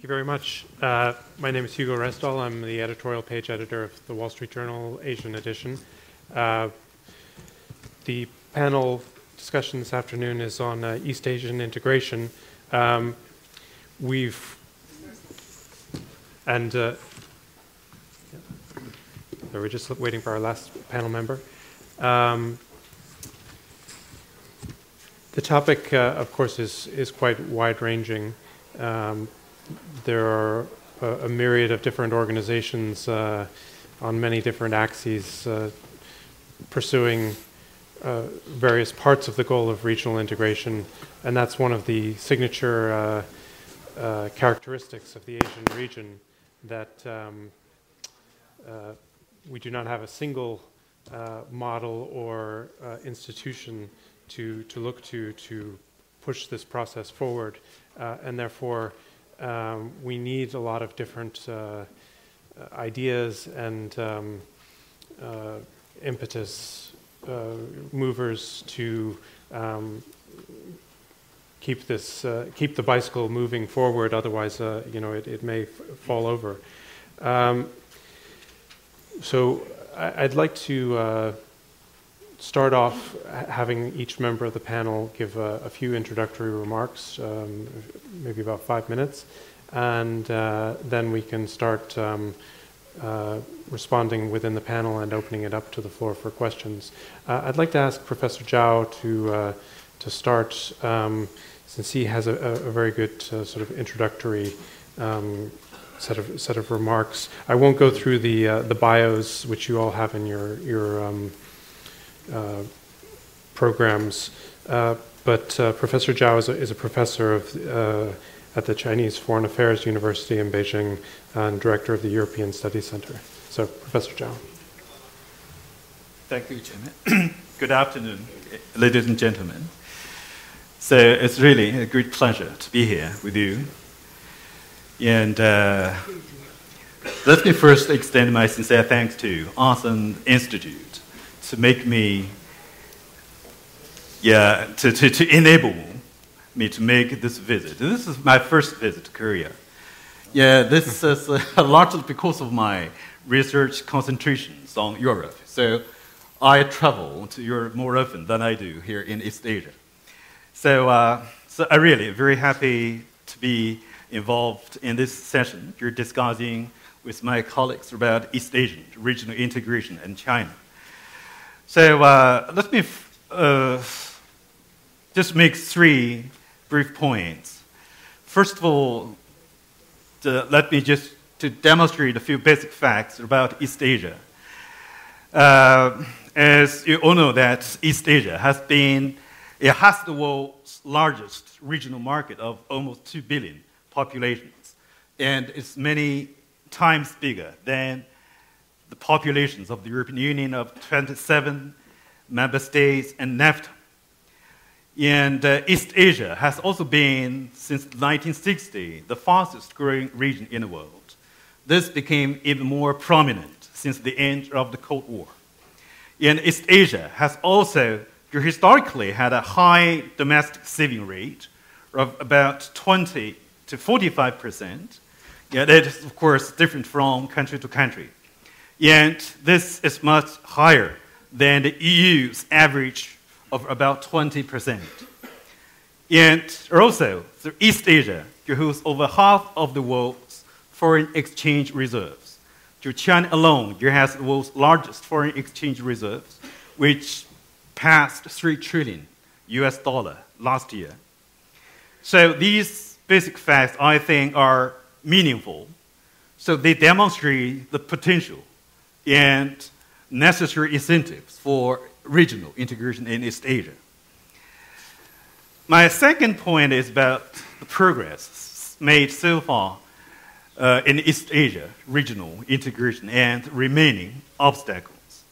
you very much. My name is Hugo Restall. I'm the editorial page editor of the Wall Street Journal Asian edition. The panel discussion this afternoon is on East Asian integration. We're just waiting for our last panel member. The topic, of course, is quite wide-ranging. There are a myriad of different organizations on many different axes pursuing various parts of the goal of regional integration, and that's one of the signature characteristics of the Asian region, that we do not have a single model or institution to look to push this process forward, and therefore we need a lot of different ideas and impetus movers to keep the bicycle moving forward. Otherwise, it may fall over. So I'd like to start off having each member of the panel give a few introductory remarks, maybe about 5 minutes, and then we can start responding within the panel and opening it up to the floor for questions. I'd like to ask Professor Zhao to start, since he has a very good sort of introductory set of remarks. I won't go through the bios which you all have in your programs, but Professor Zhao is a professor at the Chinese Foreign Affairs University in Beijing and director of the European Studies Center. So, Professor Zhao. Thank you, Chairman. Good afternoon, ladies and gentlemen. So it's really a great pleasure to be here with you. And let me first extend my sincere thanks to Asan Institute to make me, to enable me to make this visit. This is my first visit to Korea. Yeah, this is largely because of my research concentrations on Europe. So I travel to Europe more often than I do here in East Asia. So I'm really very happy to be involved in this session. You're discussing with my colleagues about East Asian regional integration and China. So let me just make 3 brief points. First of all, let me just to demonstrate a few basic facts about East Asia. As you all know, that East Asia has the world's largest regional market of almost 2 billion populations, and it's many times bigger than the populations of the European Union of 27 member states and NAFTA. And East Asia has also been, since 1960, the fastest growing region in the world. This became even more prominent since the end of the Cold War. And East Asia has also historically had a high domestic saving rate of about 20 to 45%. Yeah, that is, of course, different from country to country. And this is much higher than the EU's average of about 20%. And also, so East Asia holds over half of the world's foreign exchange reserves. To China alone, it has the world's largest foreign exchange reserves, which passed $3 trillion last year. So these basic facts, I think, are meaningful. So they demonstrate the potential and necessary incentives for regional integration in East Asia. My second point is about the progress made so far in East Asia regional integration and remaining obstacles.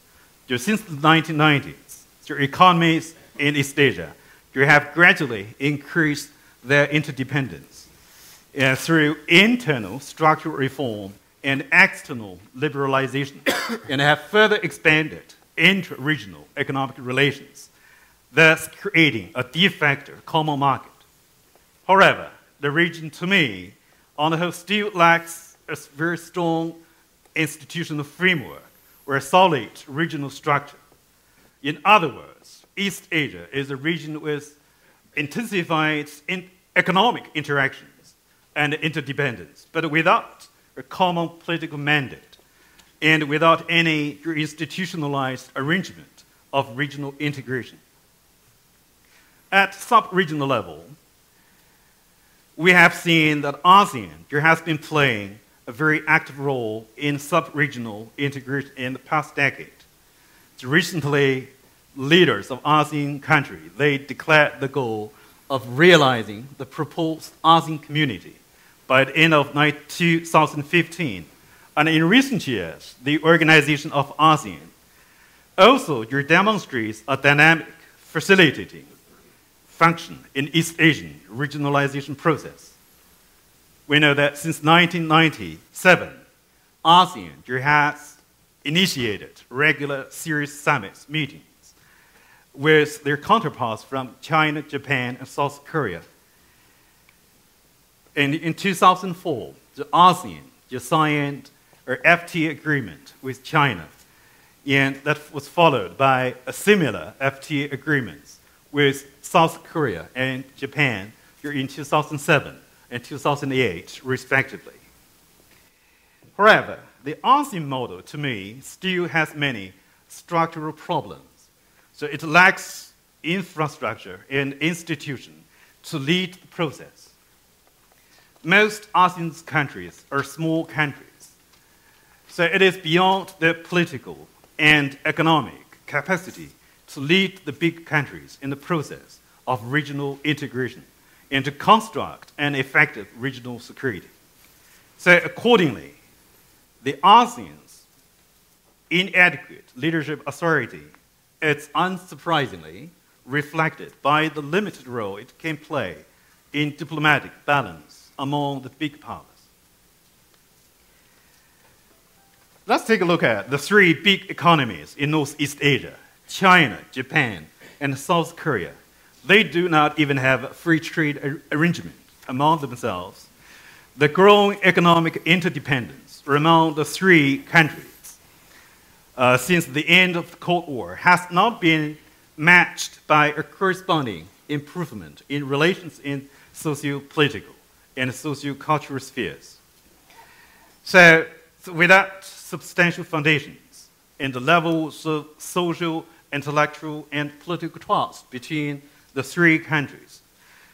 Since the 1990s, the economies in East Asia have gradually increased their interdependence through internal structural reform and external liberalization, and have further expanded intra-regional economic relations, thus creating a de facto common market. However, the region, to me, on the whole, still lacks a very strong institutional framework or a solid regional structure. In other words, East Asia is a region with intensified economic interactions and interdependence, but without a common political mandate and without any institutionalized arrangement of regional integration. At sub-regional level, we have seen that ASEAN has been playing a very active role in sub-regional integration in the past decade. So recently, leaders of ASEAN countries, they declared the goal of realizing the proposed ASEAN community by the end of 2015. And in recent years, the organization of ASEAN also demonstrates a dynamic facilitating function in East Asian regionalization process. We know that since 1997, ASEAN has initiated regular serious summits meetings with their counterparts from China, Japan, and South Korea. And in 2004, the ASEAN signed an FTA agreement with China, and that was followed by a similar FTA agreements with South Korea and Japan in 2007 and 2008, respectively. However, the ASEAN model, to me, still has many structural problems. So it lacks infrastructure and institution to lead the process. Most ASEAN countries are small countries. So it is beyond their political and economic capacity to lead the big countries in the process of regional integration and to construct an effective regional security. So accordingly, the ASEAN's inadequate leadership authority is unsurprisingly reflected by the limited role it can play in diplomatic balance among the big powers. Let's take a look at the three big economies in Northeast Asia: China, Japan, and South Korea. They do not even have a free trade arrangement among themselves. The growing economic interdependence among the three countries since the end of the Cold War has not been matched by a corresponding improvement in relations in socio-political and socio-cultural spheres. So without substantial foundations in the levels of social, intellectual, and political trust between the three countries,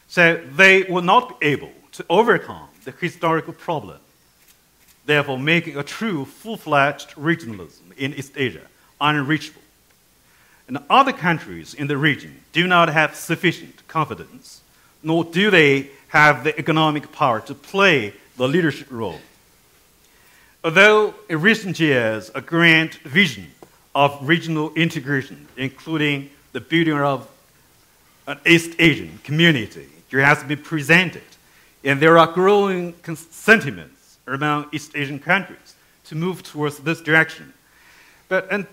so they will not be able to overcome the historical problem, therefore making a true full-fledged regionalism in East Asia unreachable. And other countries in the region do not have sufficient confidence, nor do they have the economic power to play the leadership role. Although in recent years, a grand vision of regional integration, including the building of an East Asian community, has been presented, and there are growing sentiments among East Asian countries to move towards this direction. But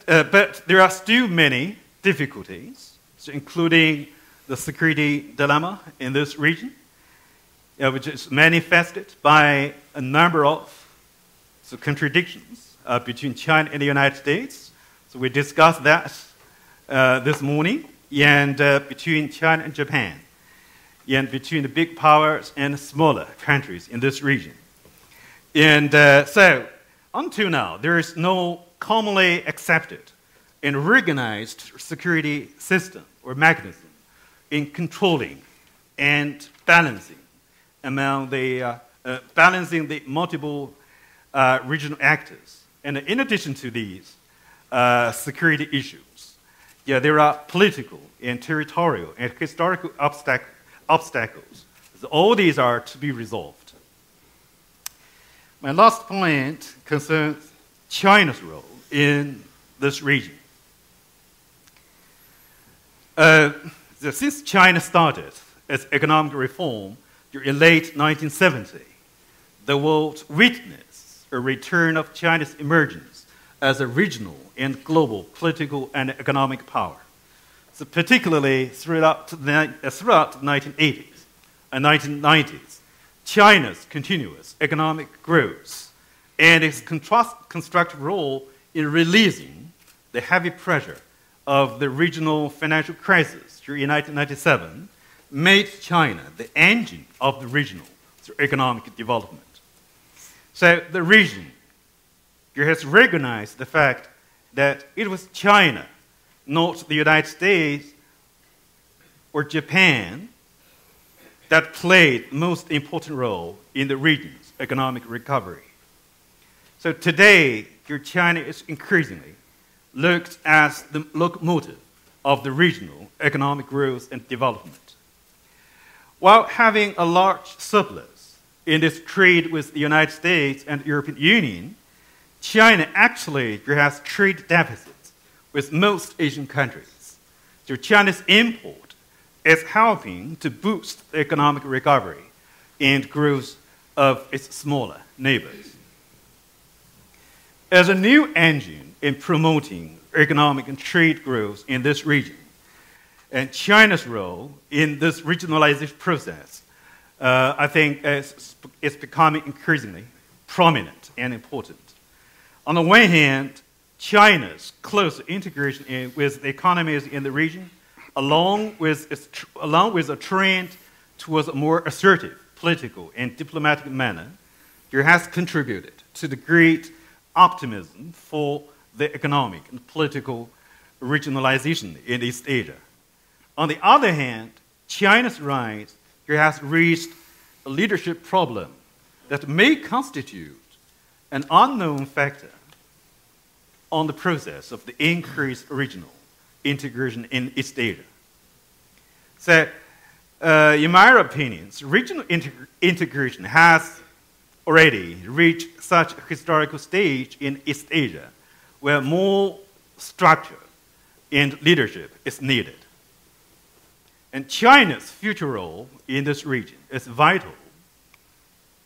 there are still many difficulties, including the security dilemma in this region, which is manifested by a number of contradictions between China and the United States. So we discussed that this morning, and between China and Japan, and between the big powers and smaller countries in this region. And so, until now, there is no commonly accepted and recognized security system or mechanism in controlling and balancing among the balancing the multiple regional actors. And in addition to these security issues, there are political and territorial and historical obstacles. So all these are to be resolved. My last point concerns China's role in this region. Since China started its economic reform in late 1970, the world witnessed a return of China's emergence as a regional and global political and economic power. So particularly throughout the 1980s and 1990s, China's continuous economic growth and its constructive role in releasing the heavy pressure of the regional financial crisis during 1997 made China the engine of the regional economic development. So the region has recognized the fact that it was China, not the United States or Japan, that played the most important role in the region's economic recovery. So today, China is increasingly looked as the locomotive of the regional economic growth and development. While having a large surplus in its trade with the United States and the European Union, China actually has trade deficits with most Asian countries. So China's import is helping to boost the economic recovery and growth of its smaller neighbors. As a new engine in promoting economic and trade growth in this region, and China's role in this regionalization process, I think is becoming increasingly prominent and important. On the one hand, China's close integration with the economies in the region, along with a trend towards a more assertive political and diplomatic manner, has contributed to the great optimism for the economic and political regionalization in East Asia. On the other hand, China's rise has reached a leadership problem that may constitute an unknown factor on the process of the increased regional integration in East Asia. So, in my opinion, regional integration has already reached such a historical stage in East Asia where more structure and leadership is needed. And China's future role in this region is vital,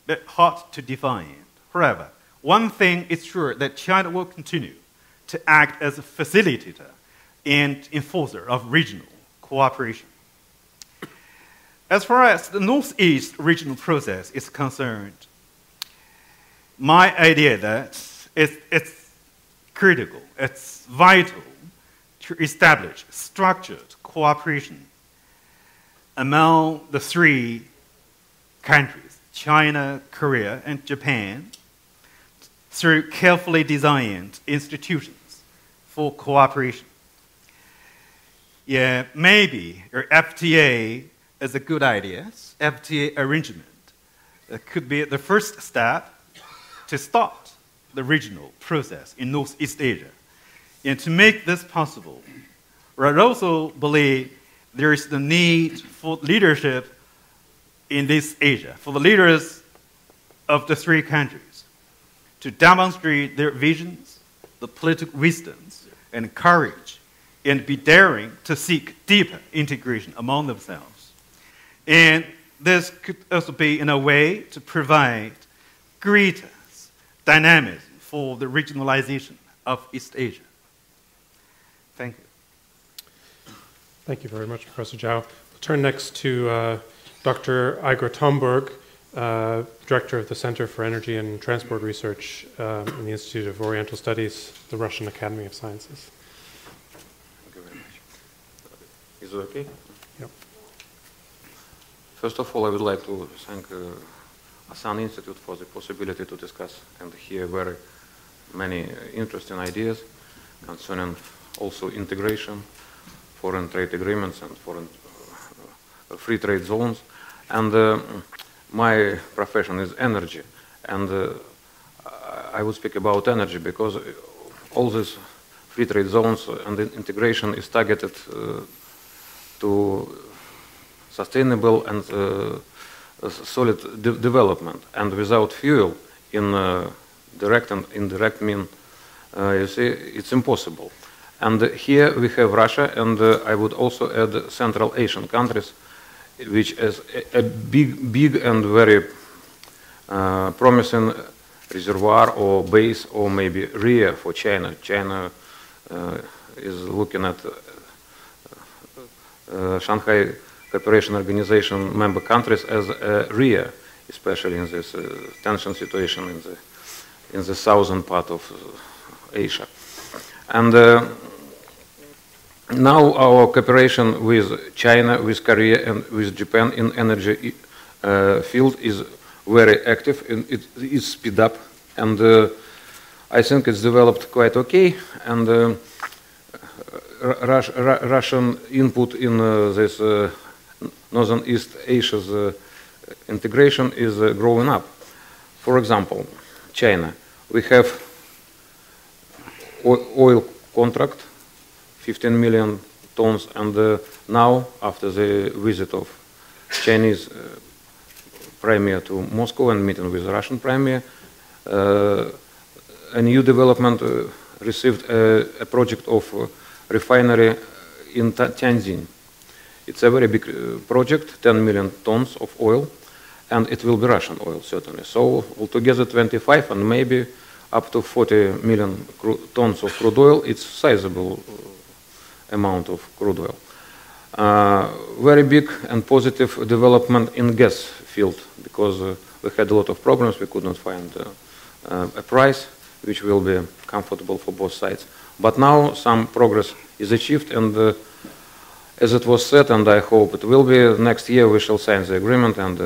but hard to define. However, one thing is sure, that China will continue to act as a facilitator and enforcer of regional cooperation. As far as the Northeast regional process is concerned, my idea that it's critical, it's vital to establish structured cooperation among the three countries, China, Korea, and Japan, through carefully designed institutions for cooperation. Yeah, maybe FTA is a good idea. FTA arrangement could be the first step to start the regional process in Northeast Asia. And to make this possible, I also believe there is the need for leadership in this Asia, for the leaders of the three countries, to demonstrate their visions, the political wisdoms, and courage, and be daring to seek deeper integration among themselves. And this could also be in a way to provide greater dynamism for the regionalization of East Asia. Thank you. Thank you very much, Professor Zhao. We'll turn next to Dr. Igor Tomberg, Director of the Center for Energy and Transport Research in the Institute of Oriental Studies, the Russian Academy of Sciences. Thank you very much. Is it okay? Yep. First of all, I would like to thank Asan Institute for the possibility to discuss and hear very many interesting ideas concerning also integration, foreign trade agreements, and foreign free trade zones. And my profession is energy, and I would speak about energy because all these free trade zones and integration is targeted to sustainable and solid development, and without fuel in direct and indirect mean, you see, it's impossible. And here we have Russia, and I would also add Central Asian countries, which is a big and very promising reservoir or base, or maybe rear for China. China is looking at Shanghai Cooperation Organization member countries as a rear especially in this tension situation in the southern part of Asia. And now our cooperation with China, with Korea, and with Japan in energy field is very active, and it is speed up, and I think it's developed quite okay, and Russian input in this Northern East Asia's integration is growing up. For example, China, we have oil contract, 15 million tons, and now, after the visit of Chinese premier to Moscow and meeting with the Russian premier, a new development received a project of refinery in Tianjin. It's a very big project, 10 million tons of oil, and it will be Russian oil, certainly. So altogether 25 and maybe up to 40 million tons of crude oil. It's a sizable amount of crude oil. Very big and positive development in gas field, because we had a lot of problems. We could not find a price which will be comfortable for both sides. But now some progress is achieved, and as it was said, and I hope it will be, next year we shall sign the agreement, and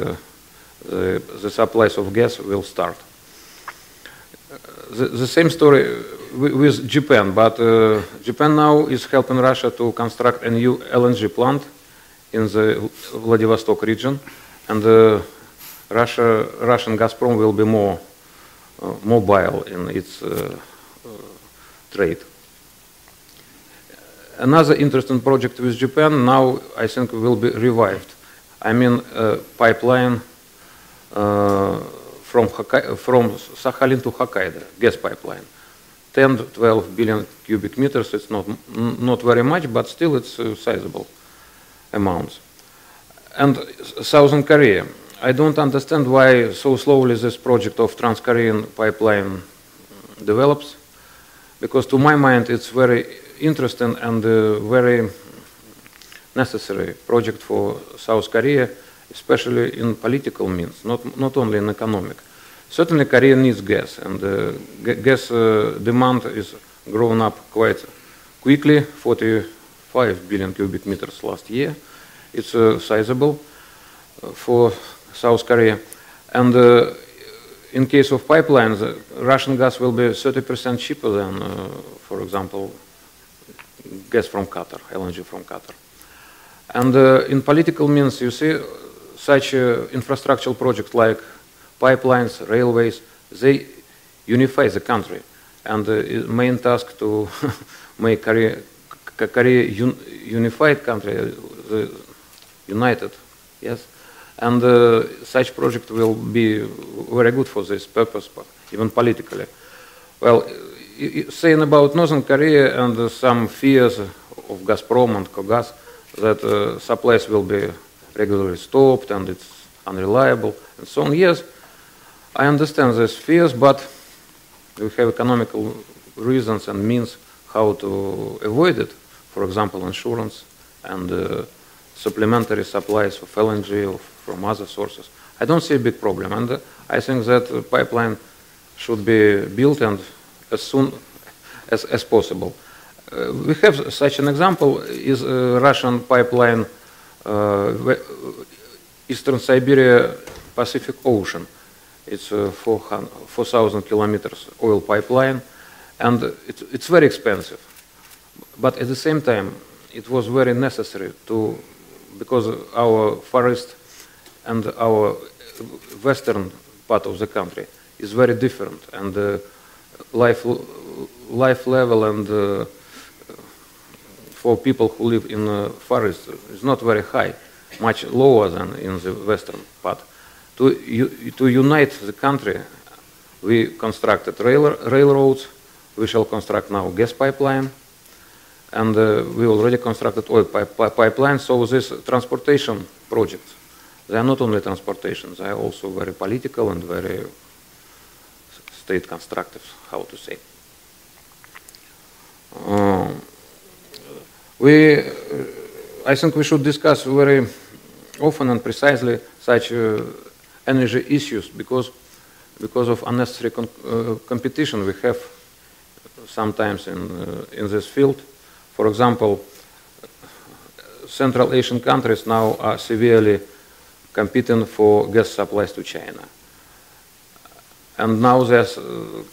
the supplies of gas will start. The same story with Japan, but Japan now is helping Russia to construct a new LNG plant in the Vladivostok region, and Russian Gazprom will be more mobile in its trade. Another interesting project with Japan now, I think, will be revived. I mean, pipeline from Sakhalin to Hokkaido, gas pipeline. 10 to 12 billion cubic meters, it's not very much, but still it's sizable amounts. And Southern Korea, I don't understand why so slowly this project of Trans-Korean pipeline develops, because to my mind it's very interesting and very necessary project for South Korea, especially in political means, not only in economic. Certainly Korea needs gas, and gas demand is growing up quite quickly, 45 billion cubic meters last year. It's sizable for South Korea. And in case of pipelines, Russian gas will be 30% cheaper than, for example, gas from Qatar, LNG from Qatar. And in political means, you see, such infrastructural projects like pipelines, railways, they unify the country. And the main task to make Korea unified country, united, yes. And such project will be very good for this purpose, even politically. Well, saying about Northern Korea and some fears of Gazprom and Kogas that supplies will be regularly stopped and it's unreliable and so on. Yes, I understand these fears, but we have economical reasons and means how to avoid it. For example, insurance and supplementary supplies of LNG or from other sources. I don't see a big problem, and I think that the pipeline should be built and as soon as possible. We have such an example is a Russian pipeline, Eastern Siberia Pacific Ocean. It's 4,000 kilometers oil pipeline, and it's very expensive. But at the same time, it was very necessary to, because our forest and our western part of the country is very different, and the life level and for people who live in the forest is not very high, much lower than in the western part. To unite the country, we constructed railroads. We shall construct now gas pipeline, and we already constructed oil pipeline. So these transportation projects, they are not only transportation, they are also very political and very state constructive, how to say. I think we should discuss very often and precisely such energy issues because of unnecessary competition we have sometimes in this field. For example, Central Asian countries now are severely competing for gas supplies to China. And now they're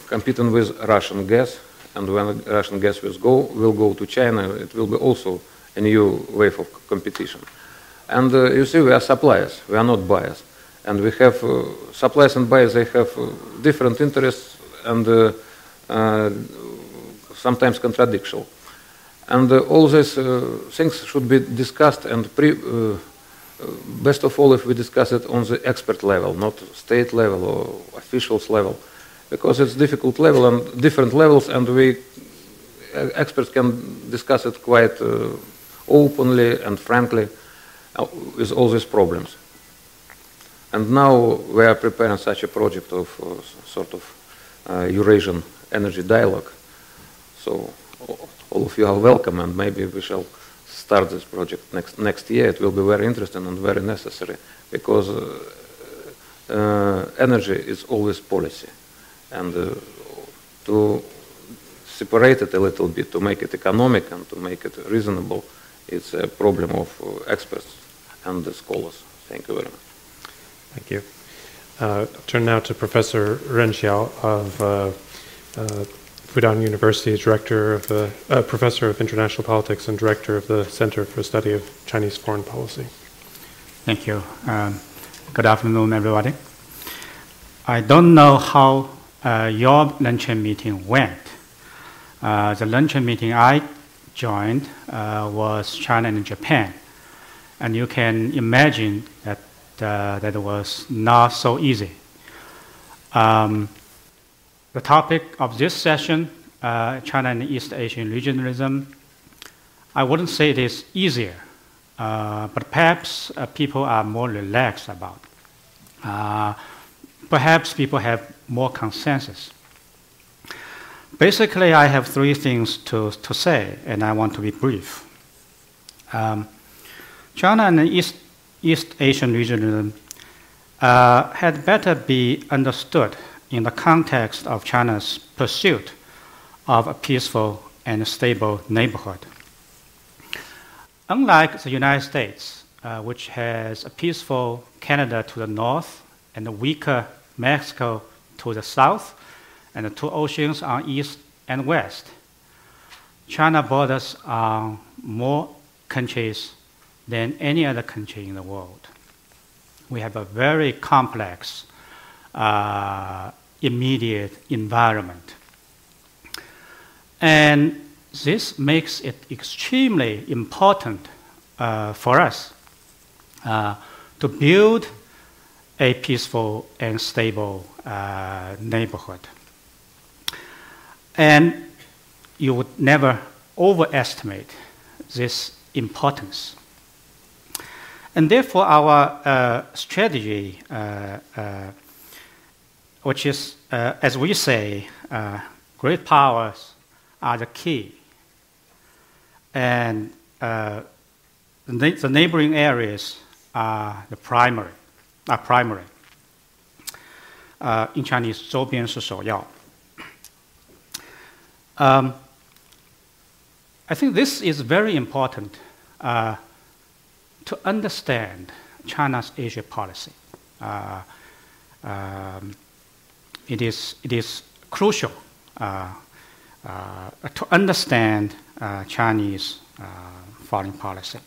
competing with Russian gas, and when Russian gas will go to China, it will be also a new wave of competition. And you see, we are suppliers, we are not buyers. And we have suppliers and buyers, they have different interests and sometimes contradictory. And all these things should be discussed, and best of all if we discuss it on the expert level, not state level or officials level, because it's difficult level and different levels, and we experts can discuss it quite openly and frankly with all these problems. And now we are preparing such a project of sort of Eurasian energy dialogue. So all of you are welcome, and maybe we shall start this project next year. It will be very interesting and very necessary, because energy is always policy, and to separate it a little bit, to make it economic and to make it reasonable, it's a problem of experts and the scholars. Thank you very much. Thank you. Turn now to Professor Xiao of Fudan University, Professor of International Politics and Director of the Center for Study of Chinese Foreign Policy. Thank you. Good afternoon, everybody. I don't know how your luncheon meeting went. The luncheon meeting I joined was China and Japan. And you can imagine that that was not so easy. The topic of this session, China and East Asian regionalism, I wouldn't say it is easier, but perhaps people are more relaxed about. Perhaps people have more consensus. Basically, I have three things to say, and I want to be brief. China and East Asian regionalism had better be understood in the context of China's pursuit of a peaceful and stable neighborhood. Unlike the United States, which has a peaceful Canada to the north and a weaker Mexico to the south, and the two oceans on east and west, China borders on more countries than any other country in the world. We have a very complex immediate environment. And this makes it extremely important for us to build a peaceful and stable neighborhood. And you would never overestimate this importance. And therefore, our strategy, which is, as we say, great powers are the key. And the neighboring areas are primary. In Chinese, 周边是首要. I think this is very important to understand China's Asia policy. It is crucial to understand Chinese foreign policy.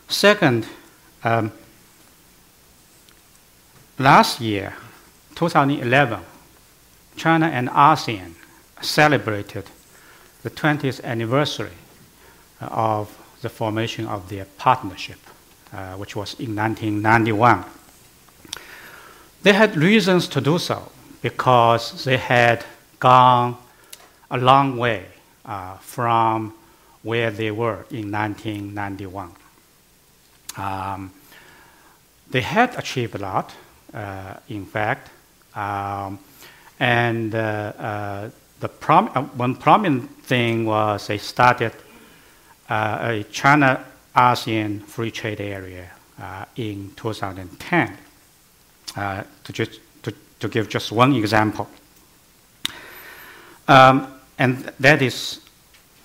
Second, last year, 2011, China and ASEAN celebrated the 20th anniversary of the formation of their partnership, which was in 1991. They had reasons to do so because they had gone a long way from where they were in 1991. They had achieved a lot, in fact, and one prominent thing was they started a China-ASEAN free trade area in 2010. To give just one example. And that is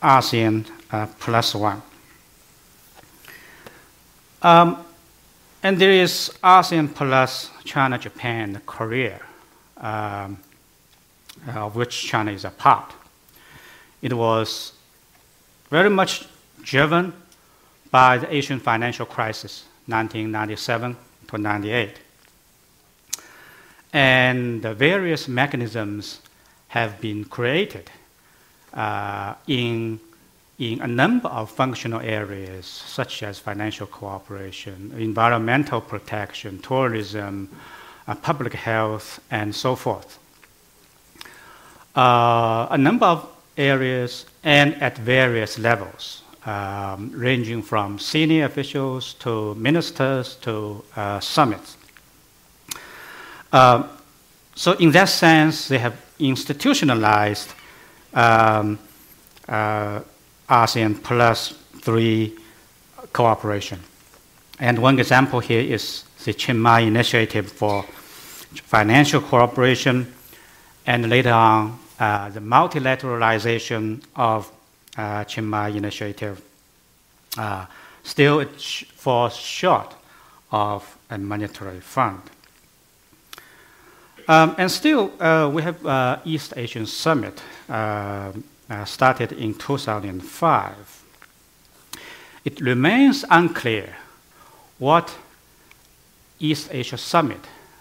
ASEAN +1. And there is ASEAN plus China, Japan, Korea, of which China is a part. It was very much driven by the Asian financial crisis, 1997 to 98. And the various mechanisms have been created in a number of functional areas, such as financial cooperation, environmental protection, tourism, public health, and so forth. A number of areas and at various levels, ranging from senior officials to ministers to summits. So in that sense, they have institutionalized ASEAN +3 cooperation. And one example here is the Chiang Mai Initiative for Financial Cooperation, and later on, the multilateralization of Chiang Mai Initiative. Still, it falls short of a monetary fund. And still, we have East Asian Summit started in 2005. It remains unclear what East Asia Summit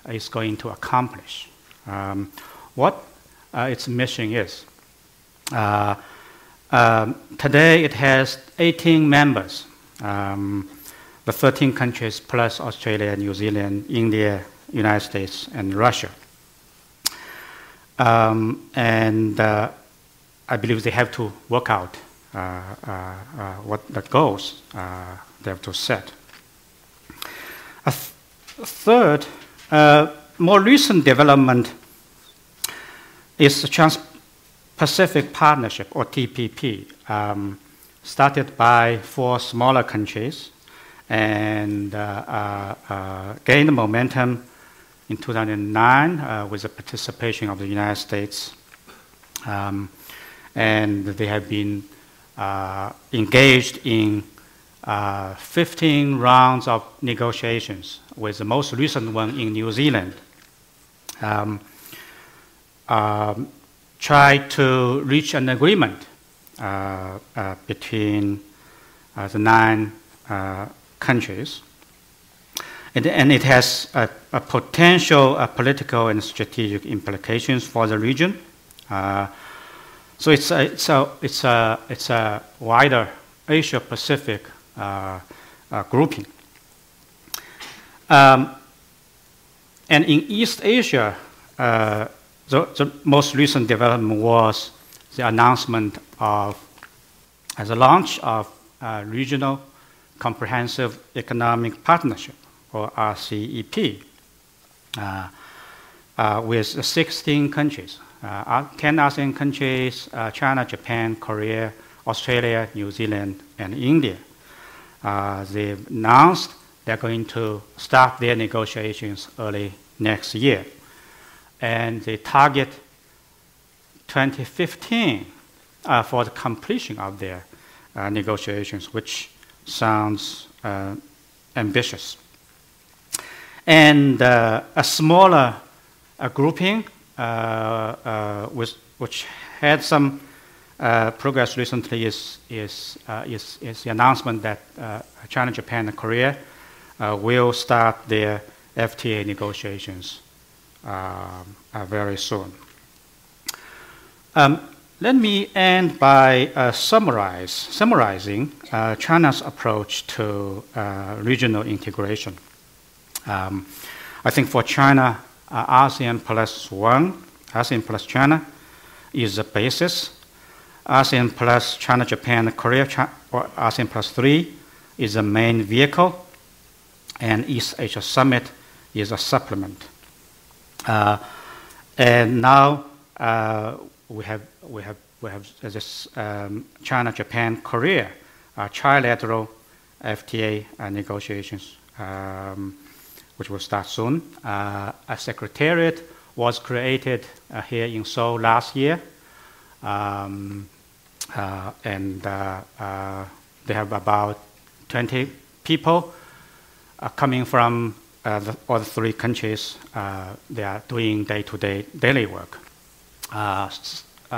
is going to accomplish, what its mission is. Today, it has 18 members, the 13 countries plus Australia, New Zealand, India, United States, and Russia. And I believe they have to work out what the goals they have to set. A third, more recent development is the Trans-Pacific Partnership, or TPP, started by 4 smaller countries and gained momentum in 2009 with the participation of the United States. And they have been engaged in 15 rounds of negotiations, with the most recent one in New Zealand. Try to reach an agreement between the 9 countries. And it has a potential political and strategic implications for the region. So it's a wider Asia-Pacific grouping. And in East Asia, the most recent development was the announcement of the launch of Regional Comprehensive Economic Partnership, or RCEP, with 16 countries, 10 ASEAN countries, China, Japan, Korea, Australia, New Zealand, and India. They've announced they're going to start their negotiations early next year. And they target 2015 for the completion of their negotiations, which sounds ambitious. And a smaller grouping, which had some progress recently, is the announcement that China, Japan, and Korea will start their FTA negotiations very soon. Let me end by summarizing China's approach to regional integration. I think for China, ASEAN +1, ASEAN plus China, is the basis. ASEAN plus China, Japan, Korea, or ASEAN +3 is the main vehicle, and East Asia Summit is a supplement. And now we have this China, Japan, Korea trilateral FTA negotiations which will start soon. A secretariat was created here in Seoul last year, and they have about 20 people coming from all the 3 countries. They are doing day-to-day daily work.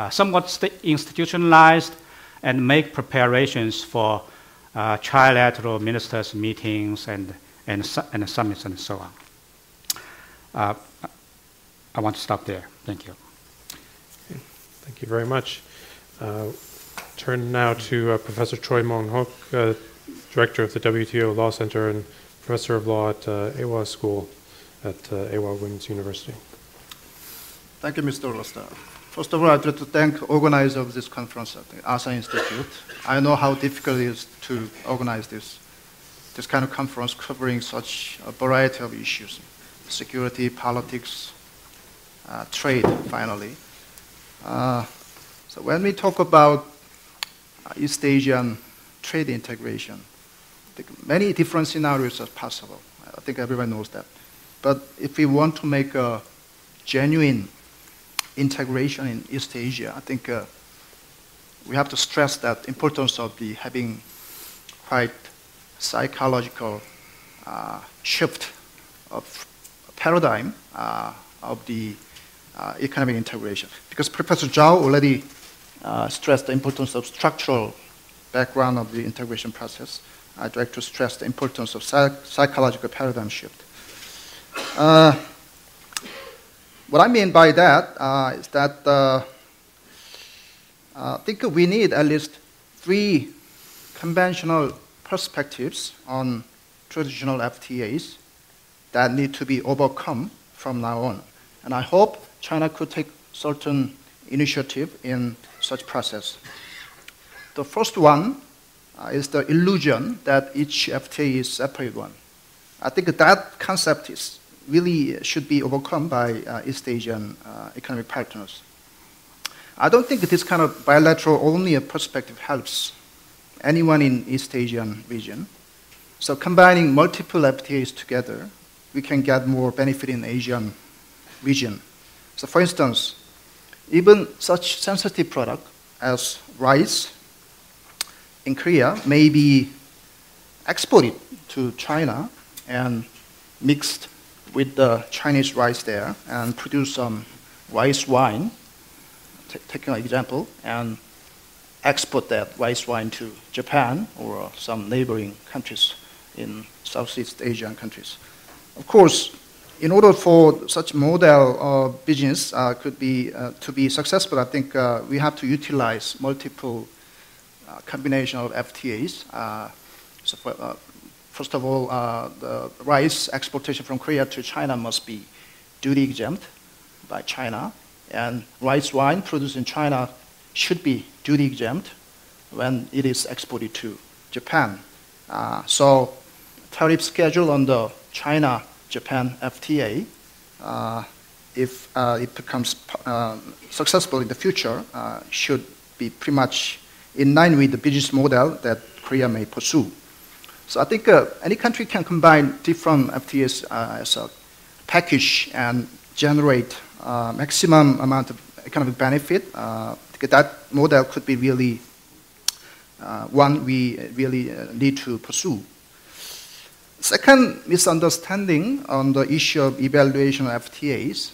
Somewhat institutionalized and make preparations for trilateral ministers' meetings and summits and so on. I want to stop there. Thank you. Thank you very much. Turn now to Professor Choi Mong-Hok, Director of the WTO Law Center and Professor of Law at Ewha School at Ewha Women's University. Thank you, Mr. Restall. First of all, I'd like to thank the organizer of this conference at the Asan Institute. I know how difficult it is to organize this kind of conference covering such a variety of issues: security, politics, trade, finally. So when we talk about East Asian trade integration, I think many different scenarios are possible. I think everyone knows that. But if we want to make a genuine integration in East Asia, I think we have to stress that importance of having quite psychological shift of paradigm of the economic integration. Because Professor Zhao already stressed the importance of structural background of the integration process. I'd like to stress the importance of psychological paradigm shift. What I mean by that is that I think we need at least 3 conventional perspectives on traditional FTAs that need to be overcome from now on. And I hope China could take certain initiative in such process. The first one is the illusion that each FTA is a separate one. I think that concept is really should be overcome by East Asian economic partners. I don't think this kind of bilateral only perspective helps anyone in East Asian region. So combining multiple FTAs together, we can get more benefit in Asian region. So for instance, even such sensitive product as rice in Korea may be exported to China and mixed with the Chinese rice there and produce some rice wine, taking an example, and export that rice wine to Japan or some neighboring countries in Southeast Asian countries. Of course, in order for such model of business to be successful, I think we have to utilize multiple combination of FTAs. First of all, the rice exportation from Korea to China must be duty exempt by China, and rice wine produced in China should be duty exempt when it is exported to Japan. So tariff schedule on the China-Japan FTA, if it becomes successful in the future, should be pretty much in line with the business model that Korea may pursue. So I think any country can combine different FTAs as a package and generate maximum amount of economic benefit. That model could be really one we really need to pursue. Second misunderstanding on the issue of evaluation of FTAs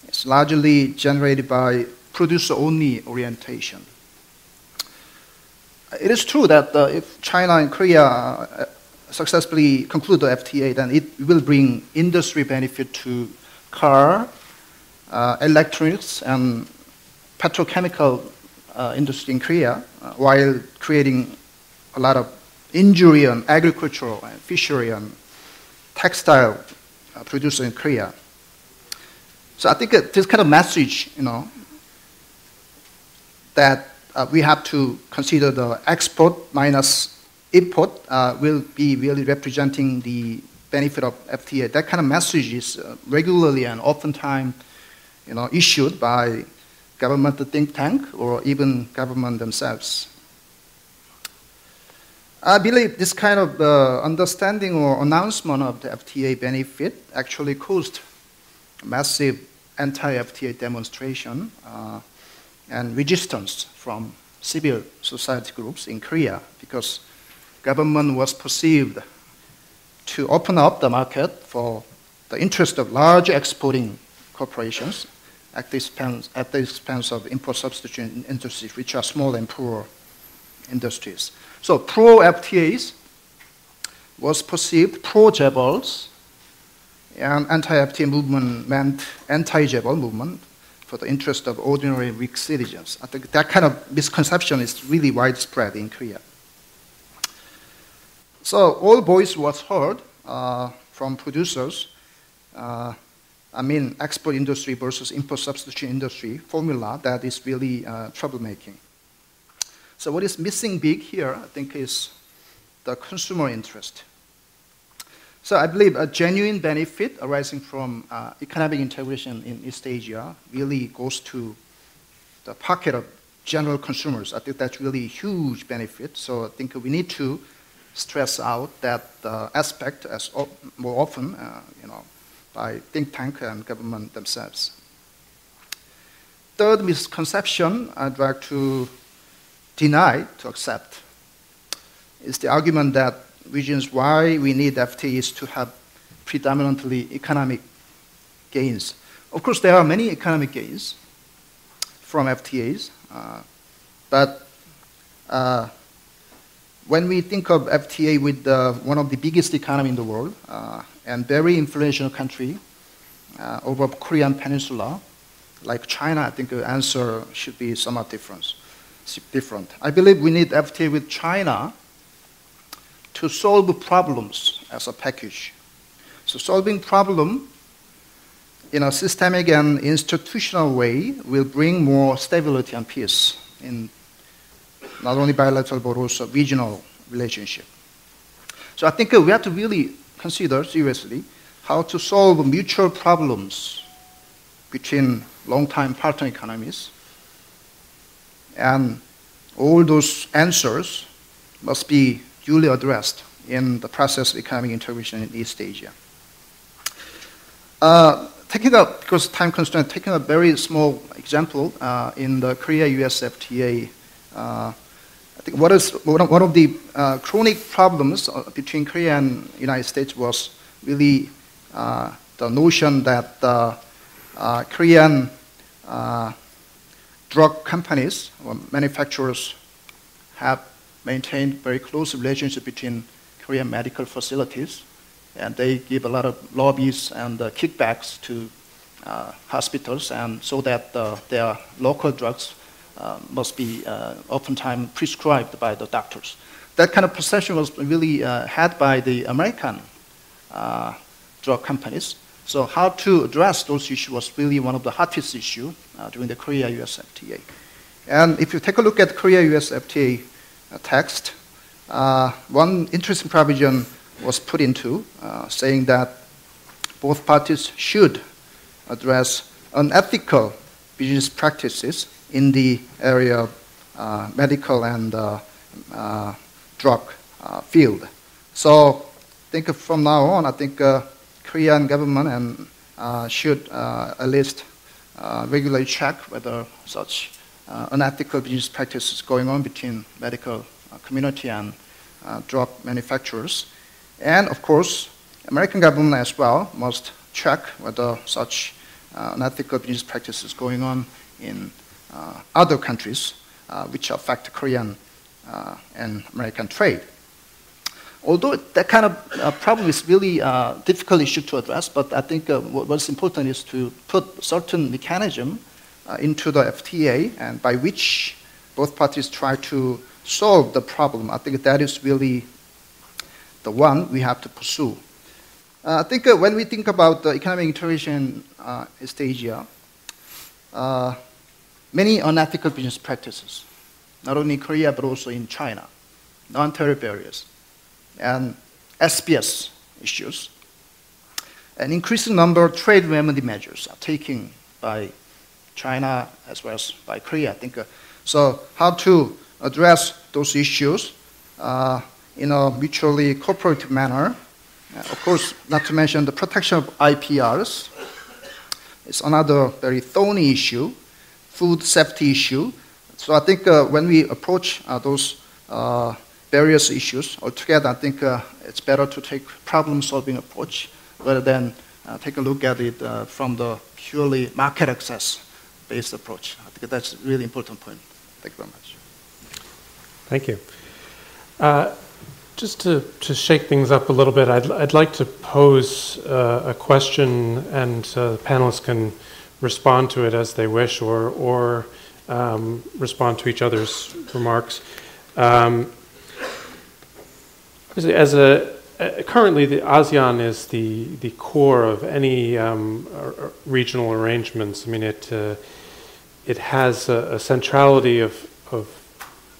is largely generated by producer-only orientation. It is true that if China and Korea successfully conclude the FTA, then it will bring industry benefit to car, electronics, and petrochemical industry in Korea, while creating a lot of injury on agricultural and fishery and textile producer in Korea. So I think this kind of message, that we have to consider the export minus import will be really representing the benefit of FTA. That kind of message is regularly and oftentimes, issued by government think tank or even government themselves. I believe this kind of understanding or announcement of the FTA benefit actually caused massive anti-FTA demonstration and resistance from civil society groups in Korea, because government was perceived to open up the market for the interest of large exporting corporations at the expense of import substitution industries, which are small and poor industries. So pro-FTAs was perceived, pro-Jebels, and anti-FTA movement meant anti-Jebel movement for the interest of ordinary weak citizens. I think that kind of misconception is really widespread in Korea. So all voice was heard from producers. I mean, export industry versus import substitution industry formula that is really troublemaking. So what is missing big here, I think, is the consumer interest. So I believe a genuine benefit arising from economic integration in East Asia really goes to the pocket of general consumers. I think that's really a huge benefit. So I think we need to stress out that aspect as more often, by think tank and government themselves. Third misconception I'd like to deny, to accept, is the argument that reasons why we need FTAs to have predominantly economic gains. Of course, there are many economic gains from FTAs, but when we think of FTA with one of the biggest economy in the world and very influential country over Korean peninsula, like China, I think the answer should be somewhat different. I believe we need FTA with China to solve problems as a package. So solving problem in a systemic and institutional way will bring more stability and peace in not only bilateral but also regional relationship. So I think we have to really consider seriously how to solve mutual problems between long-time partner economies, and all those answers must be duly addressed in the process of economic integration in East Asia. Because time constraint, taking a very small example, in the Korea-US FTA, I think one of the chronic problems between Korea and United States was really the notion that Korean drug companies or manufacturers have maintained very close relationship between Korean medical facilities, and they give a lot of lobbies and kickbacks to hospitals, and so that their local drugs must be oftentimes prescribed by the doctors. That kind of perception was really had by the American drug companies. So how to address those issues was really one of the hottest issues during the Korea-US FTA. And if you take a look at Korea-US FTA text, one interesting provision was put into saying that both parties should address unethical business practices in the area of medical and drug field. So I think from now on, I think Korean government should at least regularly check whether such unethical business practices going on between medical community and drug manufacturers. And of course, American government as well must check whether such unethical business practices going on in other countries which affect Korean and American trade. Although that kind of problem is really a difficult issue to address, but I think what's important is to put certain mechanism into the FTA, and by which both parties try to solve the problem. I think that is really the one we have to pursue. I think when we think about the economic integration in East Asia, many unethical business practices, not only in Korea but also in China, non-tariff barriers, and SPS issues, an increasing number of trade remedy measures are taken by China as well as by Korea, I think. So how to address those issues in a mutually cooperative manner. Of course, not to mention the protection of IPRs. It's another very thorny issue, food safety issue. So I think when we approach those various issues altogether, I think it's better to take problem-solving approach rather than take a look at it from the purely market access-based approach. I think that's a really important point. Thank you very much. Thank you. Just to shake things up a little bit, I'd like to pose a question, and the panelists can respond to it as they wish, or respond to each other's remarks. Currently, the ASEAN is the core of any regional arrangements. I mean, it has a centrality of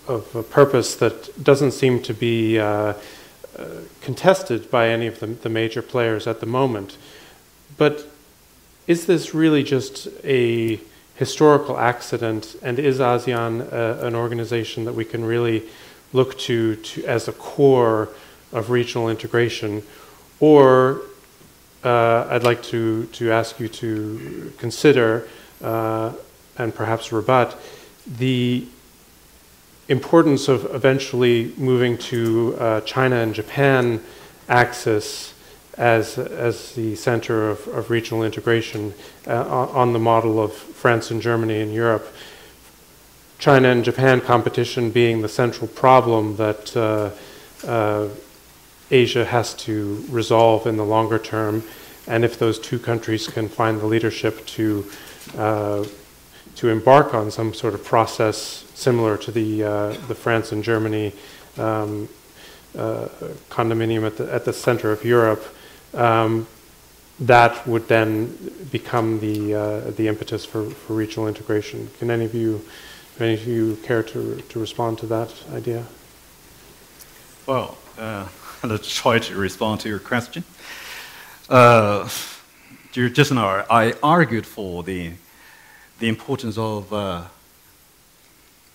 a purpose that doesn't seem to be contested by any of the major players at the moment. But is this really just a historical accident, and is ASEAN an organization that we can really look to as a core of regional integration? Or I'd like to ask you to consider and perhaps rebut the importance of eventually moving to China and Japan axis as the center of regional integration on the model of France and Germany and Europe. China and Japan competition being the central problem that Asia has to resolve in the longer term, and if those two countries can find the leadership to embark on some sort of process similar to the France and Germany condominium at the center of Europe, that would then become the impetus for regional integration. Can any of you care to respond to that idea? Well, let's try to respond to your question. Just now, I argued for the importance of the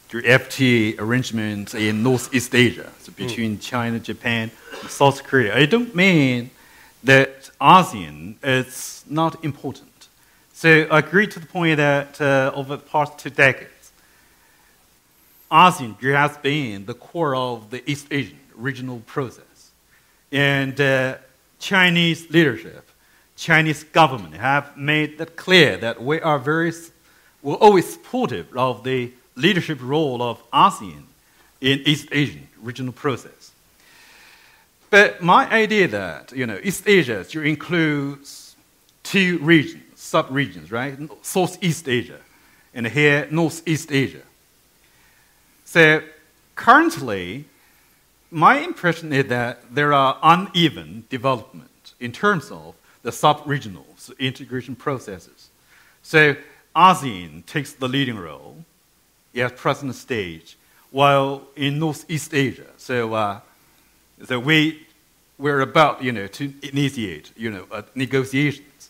FTA arrangement in Northeast Asia, so between China, Japan, and South Korea. I don't mean that ASEAN is not important. So I agree to the point that over the past 2 decades, ASEAN has been the core of the East Asian regional process. And Chinese leadership, Chinese government have made that clear that we're always supportive of the leadership role of ASEAN in East Asian regional process. But my idea that, East Asia includes 2 regions, sub-regions, right? Southeast Asia, and here, Northeast Asia. So currently, my impression is that there are uneven development in terms of the sub-regional integration processes. So ASEAN takes the leading role at present stage, while in Northeast Asia, we're about to initiate negotiations.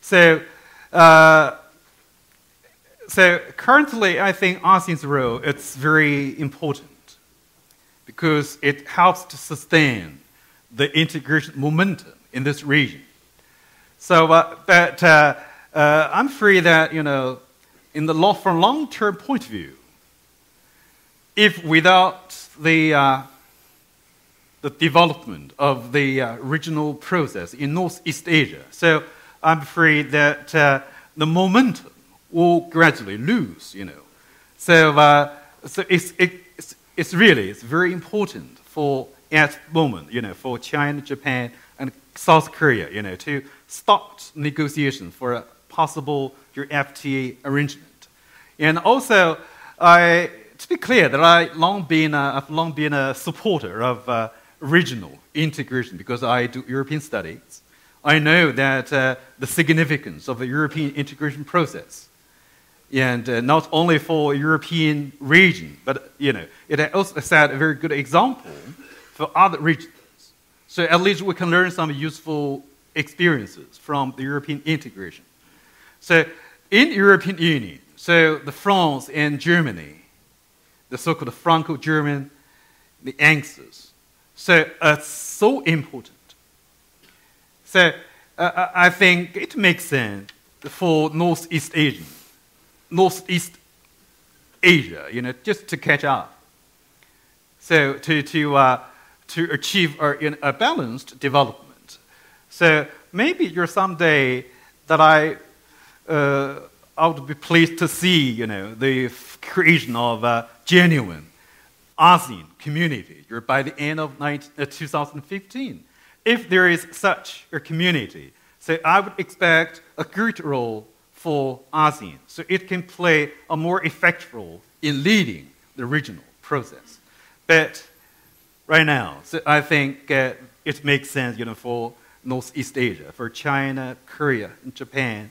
So currently, I think ASEAN's role it's very important because it helps to sustain the integration momentum in this region. So, but I'm afraid that from long-term point of view, if without the development of the regional process in Northeast Asia, so I'm afraid that the momentum will gradually lose. So it's very important at the moment, for China, Japan, and South Korea, to start negotiations for a possible FTA arrangement. And also, to be clear, that I've long been a supporter of regional integration because I do European studies. I know that the significance of the European integration process, and not only for European region, but it also set a very good example for other regions. So at least we can learn some useful experiences from the European integration. So in European Union, so the France and Germany, the so-called Franco-German, the Axis. So so important. So I think it makes sense for Northeast Asia, just to catch up. So to achieve a balanced development. So maybe you're someday that I would be pleased to see, the creation of a genuine ASEAN community by the end of 2015. If there is such a community, so I would expect a great role for ASEAN, so it can play a more effective role in leading the regional process. But right now, so I think it makes sense, for Northeast Asia, for China, Korea, and Japan,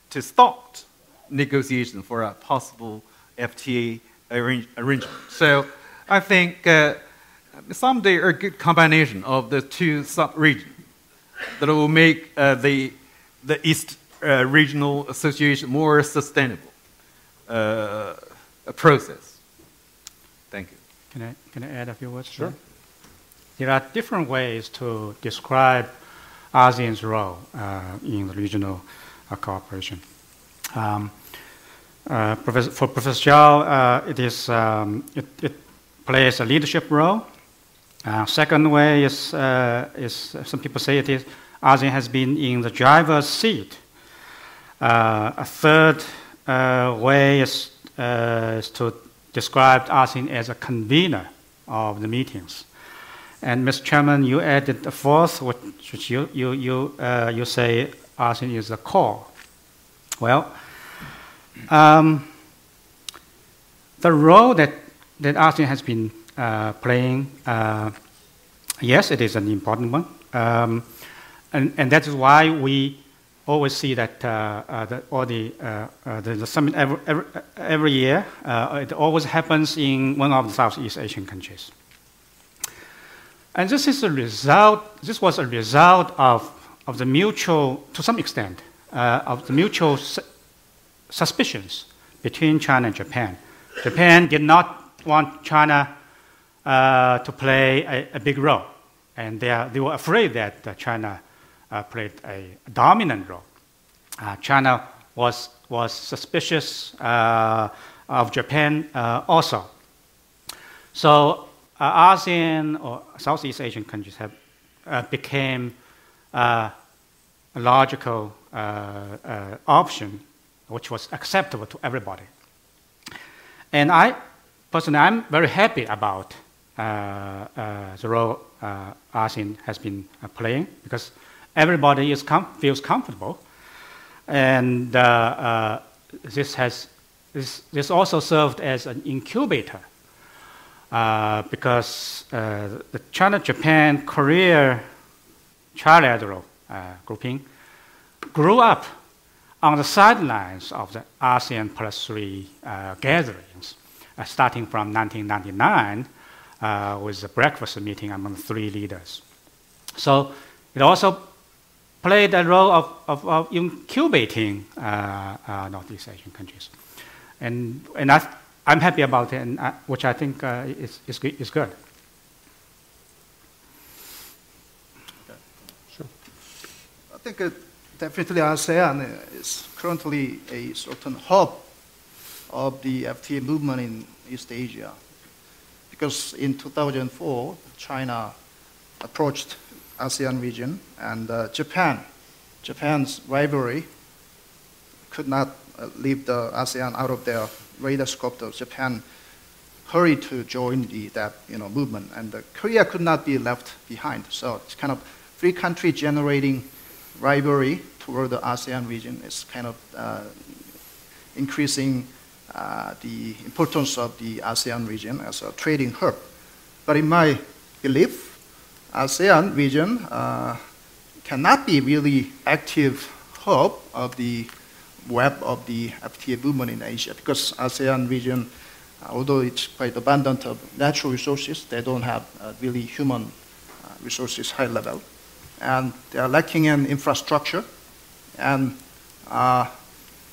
to start negotiations for a possible FTA arrangement. So I think someday a good combination of the two sub-regions that will make the East Regional Association more sustainable process. Thank you. Can I add a few words? Sure. There are different ways to describe ASEAN's role in the regional cooperation. For Professor Zhao, it plays a leadership role. Second way is some people say it is ASEAN has been in the driver's seat. A third way is to describe ASEAN as a convener of the meetings. And Mr. Chairman, you added the fourth, which you say ASEAN is the core. Well, the role that ASEAN has been playing, yes, it is an important one, and that is why we always see that the summit every year. It always happens in one of the Southeast Asian countries, and this is a result. This was a result of the mutual, to some extent, of the mutual suspicions between China and Japan. Japan did not want China to play a big role, and they were afraid that China played a dominant role. China was suspicious of Japan also. So ASEAN or Southeast Asian countries have became a logical option, which was acceptable to everybody. And personally, I'm very happy about the role ASEAN has been playing, because everybody feels comfortable, and this also served as an incubator, because the China-Japan Korea trilateral grouping grew up on the sidelines of the ASEAN +3 gatherings, starting from 1999 with the breakfast meeting among the three leaders. So it also played a role of incubating Northeast Asian countries. And I'm happy about it, and which I think is good. Sure. I think definitely ASEAN is currently a certain hub of the FTA movement in East Asia. Because in 2004, China approached ASEAN region, and Japan's rivalry could not leave the ASEAN out of their radar scope. Japan hurried to join that movement, and Korea could not be left behind. So it's kind of three countries generating rivalry toward the ASEAN region. Is kind of increasing the importance of the ASEAN region as a trading hub. But in my belief, ASEAN region cannot be really active hub of the web of the FTA movement in Asia, because ASEAN region, although it's quite abundant of natural resources, they don't have really human resources high level, and they are lacking in infrastructure, and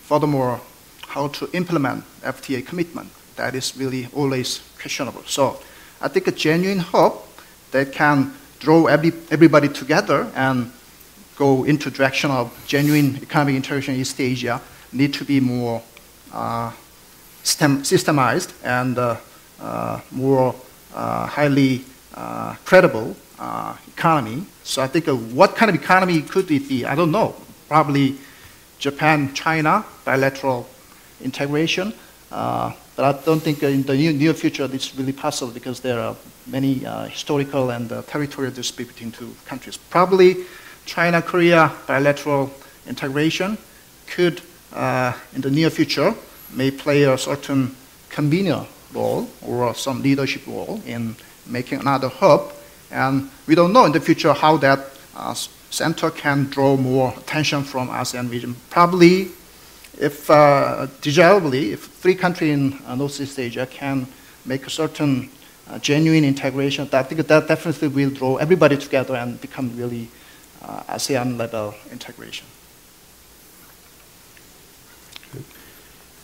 furthermore, how to implement FTA commitment, that is really always questionable. So I think a genuine hub that can draw everybody together and go into direction of genuine economic integration in East Asia need to be more systemized and more highly credible economy. So I think what kind of economy could it be? I don't know. Probably Japan, China, bilateral integration. But I don't think in the near future it's really possible because there are many historical and territorial disputes between two countries. Probably China, Korea bilateral integration could, in the near future, may play a certain convener role or some leadership role in making another hub. And we don't know in the future how that center can draw more attention from ASEAN region. Probably, if desirably, if three countries in Northeast Asia can make a certain genuine integration, I think that definitely will draw everybody together and become really ASEAN-level integration.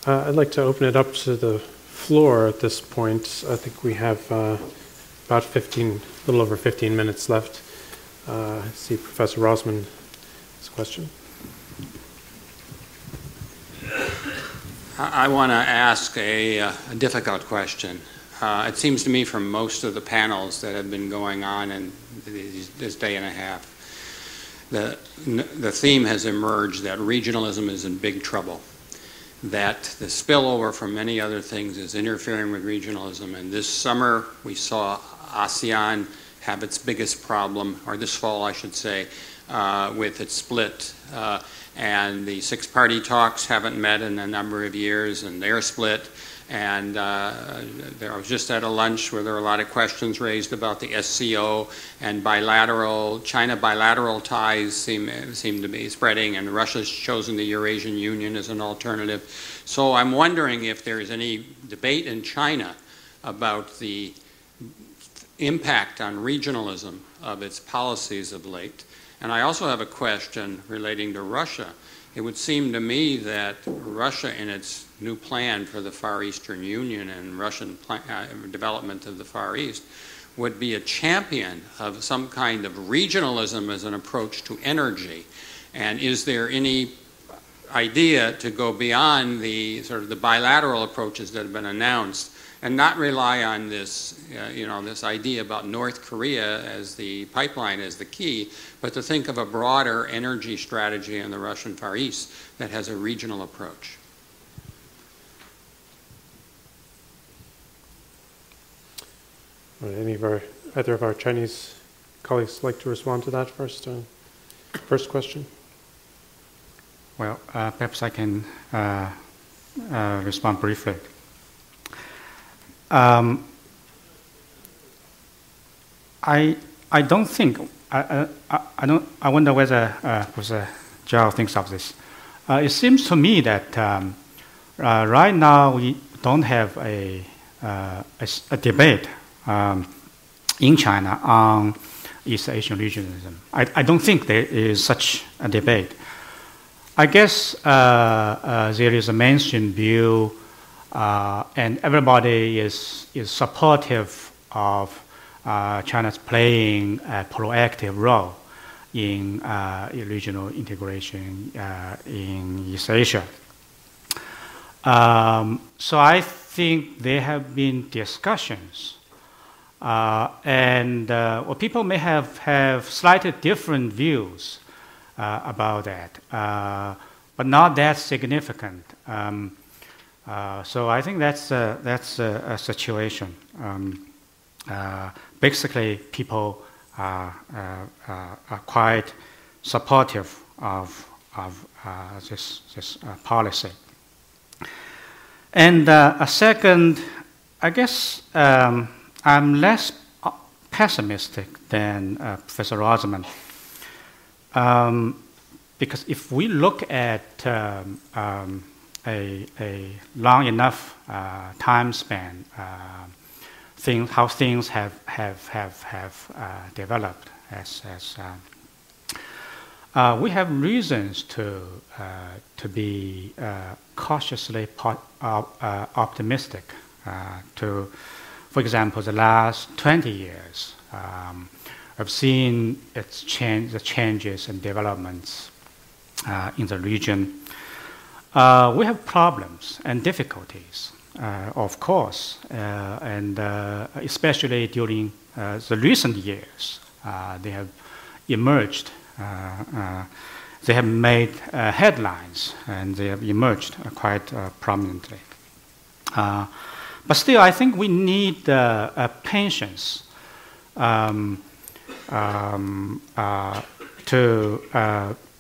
I'd like to open it up to the floor at this point. I think we have about a little over 15 minutes left. I see Professor Rosman has a question. I want to ask a difficult question. It seems to me from most of the panels that have been going on in this day and a half, the theme has emerged that regionalism is in big trouble, that the spillover from many other things is interfering with regionalism. And this summer we saw ASEAN have its biggest problem, or this fall I should say, with its split. And the six-party talks haven't met in a number of years, and they're split. And I was just at a lunch where there were a lot of questions raised about the SCO and China bilateral ties seem to be spreading, and Russia's chosen the Eurasian Union as an alternative. So I'm wondering if there is any debate in China about the impact on regionalism of its policies of late. And I also have a question relating to Russia. It would seem to me that Russia, in its new plan for the Far Eastern Union and Russian development of the Far East, would be a champion of some kind of regionalism as an approach to energy. And is there any idea to go beyond the sort of the bilateral approaches that have been announced and not rely on this, this idea about North Korea as the pipeline as the key, but to think of a broader energy strategy in the Russian Far East that has a regional approach? Would either of our Chinese colleagues like to respond to that first? First question. Well, perhaps I can respond briefly. I don't think I wonder whether Professor Zhao thinks of this. It seems to me that right now we don't have a debate in China on East Asian regionalism. I don't think there is such a debate. I guess there is a mainstream view, and everybody is supportive of China's playing a proactive role in regional integration in East Asia. So I think there have been discussions, and people may have slightly different views about that, but not that significant. So I think that's a situation. Basically, people are quite supportive of this policy. And a second, I guess I'm less pessimistic than Professor Rosman, because if we look at a long enough time span, how things have developed, we have reasons to be cautiously optimistic, to For example, the last 20 years, I've seen the changes and developments in the region. We have problems and difficulties, of course, and especially during the recent years, they have emerged. They have made headlines, and they have emerged quite prominently. But still, I think we need patience to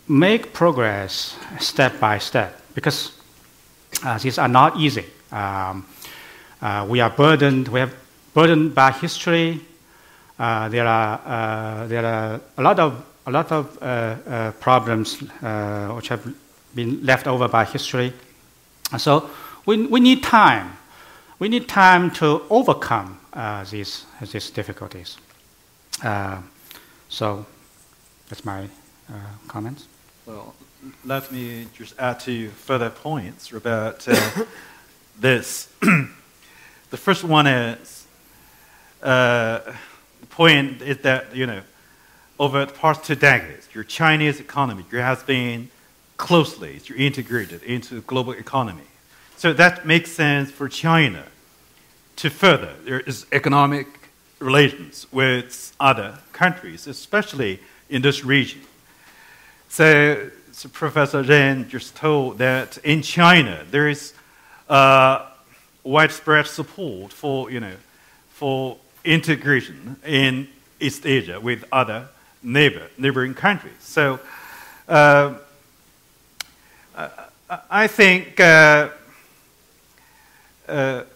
make progress step by step, because these are not easy. We are burdened. We have burdened by history. There are a lot of problems which have been left over by history. So we need time. We need time to overcome these difficulties. So that's my comments. Well, let me just add two further points about this. The first one is, the point is that, over the past 2 decades, your Chinese economy has been closely integrated into the global economy. So that makes sense for China to further their economic relations with other countries, especially in this region. So Professor Ren just told that in China there is widespread support for for integration in East Asia with other neighboring countries. So I think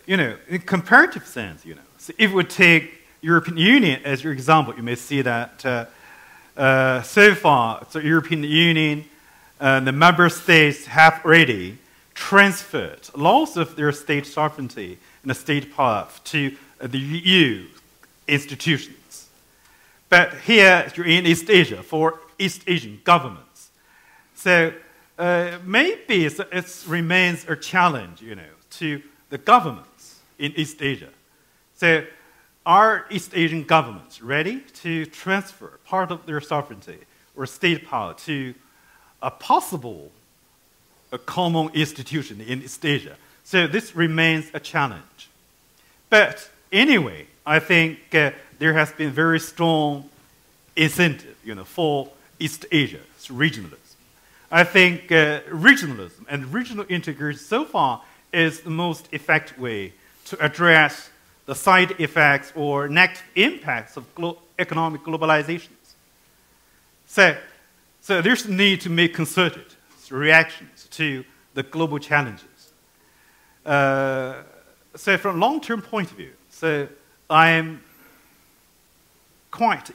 in comparative sense, so if we take European Union as your example, you may see that so far, the European Union, the member states have already transferred lots of their state sovereignty and the state power to the EU institutions. But here you're in East Asia for East Asian governments. So maybe it remains a challenge, to the governments in East Asia. So are East Asian governments ready to transfer part of their sovereignty or state power to a possible common institution in East Asia? So this remains a challenge. But anyway, I think there has been very strong incentive, for East Asia's regionalism. I think regionalism and regional integration so far is the most effective way to address the side effects or negative impacts of economic globalizations. So there's a need to make concerted reactions to the global challenges. So from a long-term point of view, so I am quite,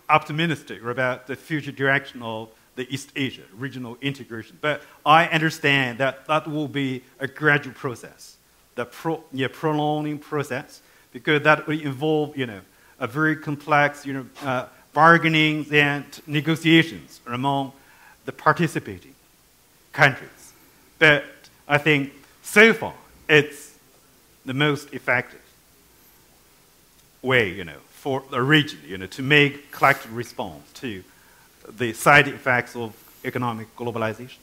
optimistic about the future direction of the East Asia regional integration. But I understand that that will be a gradual process, the prolonging process, because that will involve, a very complex, bargaining and negotiations among the participating countries. But I think so far it's the most effective way, for the region, to make collective response to the side effects of economic globalization.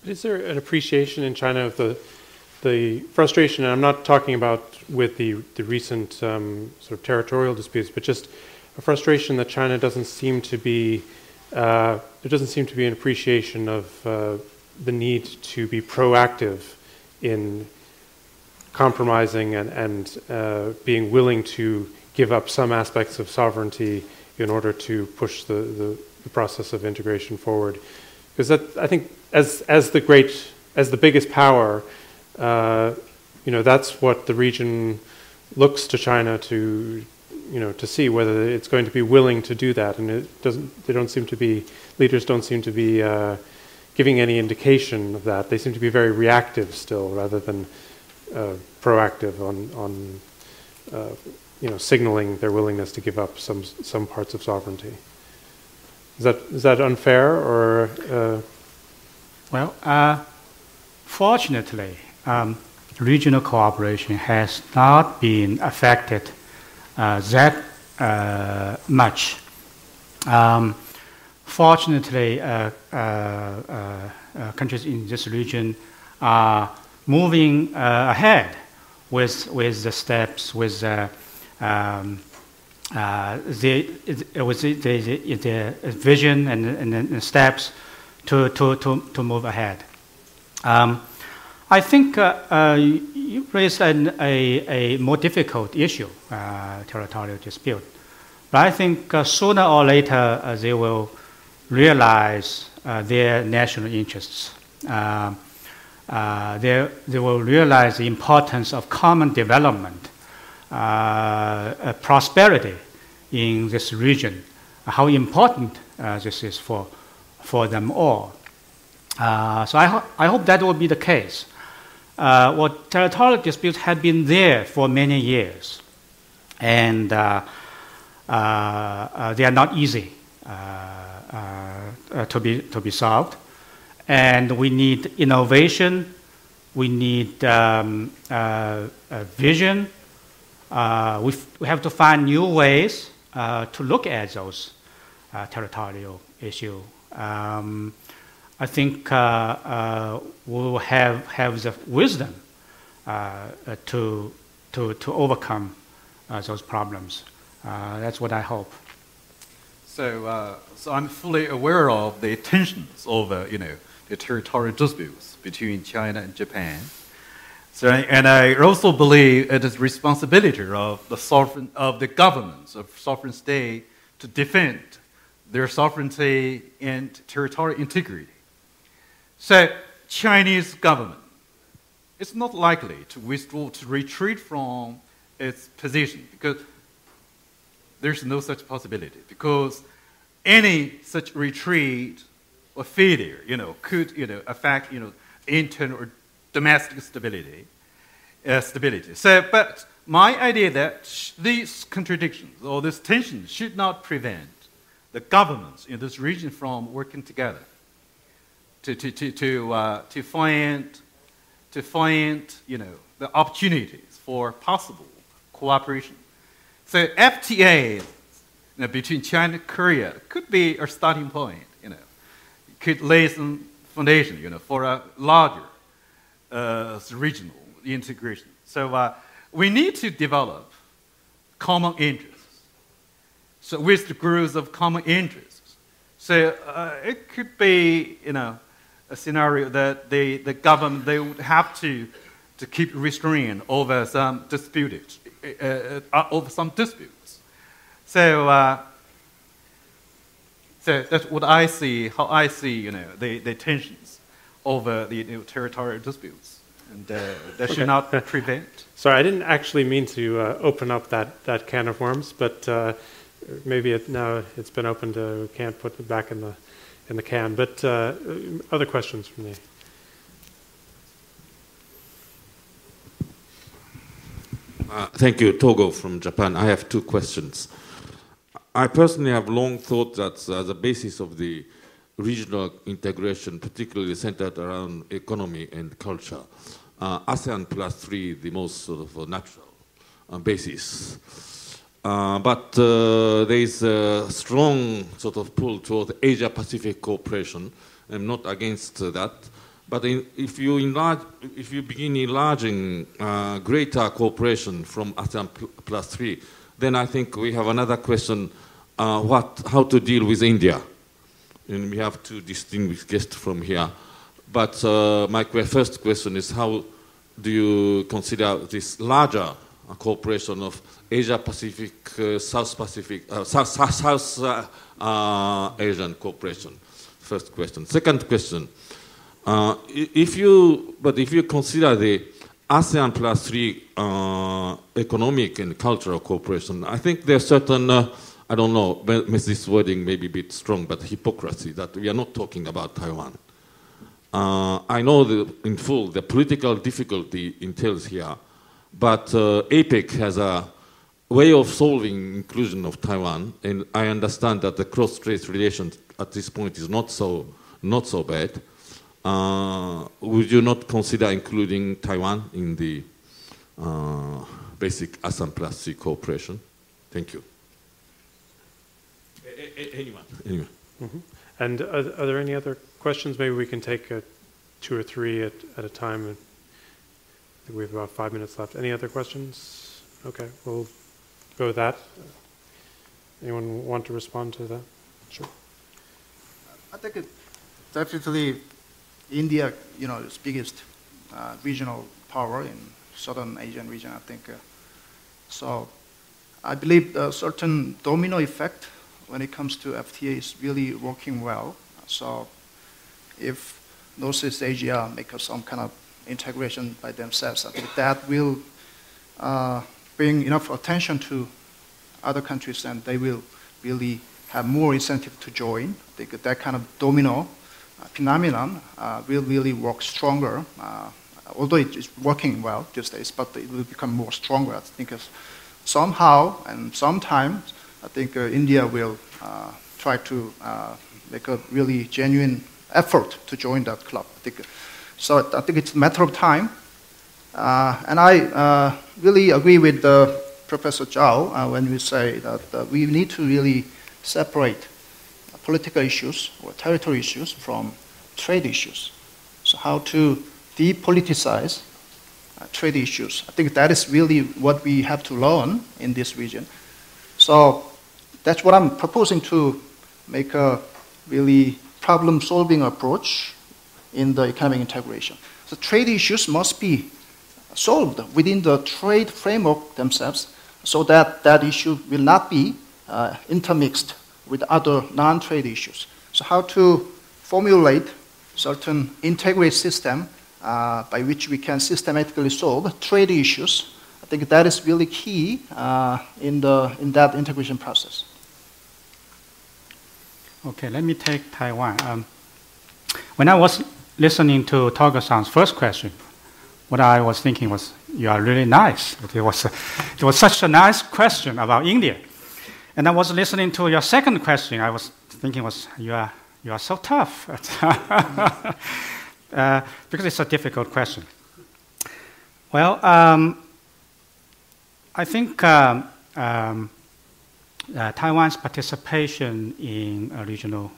But is there an appreciation in China of the frustration, and I'm not talking about with the recent sort of territorial disputes, but just a frustration that China doesn't seem to be, there doesn't seem to be an appreciation of the need to be proactive in compromising and being willing to give up some aspects of sovereignty in order to push the process of integration forward. Because that, I think, as the biggest power, that's what the region looks to China to see whether it's going to be willing to do that, and leaders don't seem to be giving any indication of that. They seem to be very reactive still, rather than proactive on signaling their willingness to give up some parts of sovereignty. Is that unfair, or? Well, fortunately, regional cooperation has not been affected that much. Fortunately, countries in this region are moving ahead with the steps, with the vision and steps to move ahead. I think you raised a more difficult issue, territorial dispute. But I think sooner or later they will realize their national interests. They will realize the importance of common development, prosperity in this region, how important this is for them all. So I hope that will be the case. Territorial disputes have been there for many years, and they are not easy to be solved. And we need innovation, we need vision. We have to find new ways to look at those territorial issues. I think we will have the wisdom to overcome those problems. That's what I hope. So I'm fully aware of the tensions over, the territorial disputes between China and Japan. So, and I also believe it is responsibility of the governments of sovereign state to defend their sovereignty and territorial integrity. So, Chinese government is not likely to retreat from its position because there's no such possibility. Because any such retreat or failure, could, affect, internal or domestic stability. So, but my idea that these contradictions or this tension should not prevent the governments in this region from working together to find the opportunities for possible cooperation. So FTA between China and Korea could be a starting point. Could lay some foundation, for a larger regional integration. So we need to develop common interests. So with the growth of common interests, so it could be, a scenario that the government they would have to keep restraint over some disputes, So that's what I see, how I see, the tensions over the territorial disputes, and that should not prevent. Sorry, I didn't actually mean to open up that can of worms, but maybe now it's been opened. We can't put it back in the can. But other questions from me? Thank you, Togo from Japan. I have two questions. I personally have long thought that the basis of the regional integration, particularly centered around economy and culture, ASEAN +3, the most sort of natural basis. But there is a strong sort of pull toward Asia-Pacific cooperation. I'm not against that. But if you begin enlarging greater cooperation from ASEAN +3, then I think we have another question, how to deal with India. And we have two distinguished guests from here. But my first question is, how do you consider this larger cooperation of Asia-Pacific, South Asian cooperation? First question. Second question, if you consider the ASEAN +3 economic and cultural cooperation, I think there's certain, I don't know, this wording may be a bit strong, but hypocrisy that we are not talking about Taiwan. I know in full the political difficulty entails here, but APEC has a way of solving inclusion of Taiwan, and I understand that the cross-strait relations at this point is not so bad. would you not consider including Taiwan in the basic Asan plus C cooperation? Thank you. Anyone? Mm-hmm. And are there any other questions? Maybe we can take 2 or 3 at a time. I think we have about 5 minutes left. Any other questions? Okay, we'll go with that. Anyone want to respond to that? Sure. I think it definitely India, is biggest regional power in Southern Asian region. I think so. I believe a certain domino effect when it comes to FTA is really working well. So if Northeast Asia make some kind of integration by themselves, I think that will bring enough attention to other countries, and they will really have more incentive to join. I think that kind of domino phenomenon will really work stronger, although it is working well these days, but it will become more stronger. I think somehow and sometimes, I think India will try to make a really genuine effort to join that club. I think it's a matter of time. And I really agree with Professor Zhao when we say that we need to really separate political issues or territory issues from trade issues. So how to depoliticize trade issues. I think that is really what we have to learn in this region. So that's what I'm proposing, to make a really problem-solving approach in the economic integration. So trade issues must be solved within the trade framework themselves, so that that issue will not be intermixed with other non-trade issues. So how to formulate certain integrated system by which we can systematically solve trade issues. I think that is really key in that integration process. Okay, let me take Taiwan. When I was listening to Togo-san's first question, what I was thinking was, you are really nice. It was such a nice question about India. And I was listening to your second question, I was thinking you are so tough. Because it's a difficult question. Well, I think Taiwan's participation in regional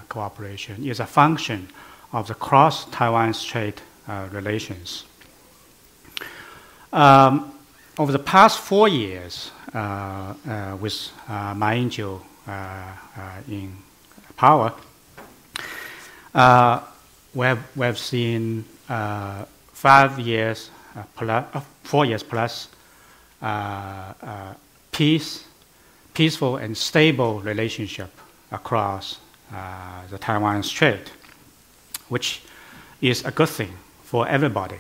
cooperation is a function of the cross-Taiwan Strait relations. Over the past 4 years, with Ma Ying-jeou in power, we've seen 4 years plus peaceful and stable relationship across the Taiwan Strait, which is a good thing for everybody.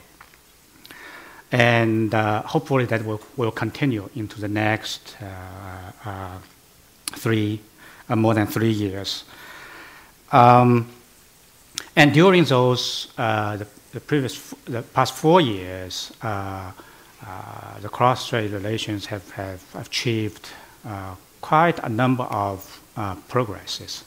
And hopefully that will continue into the next more than 3 years. And during those the past 4 years, the cross-strait relations have achieved quite a number of progresses.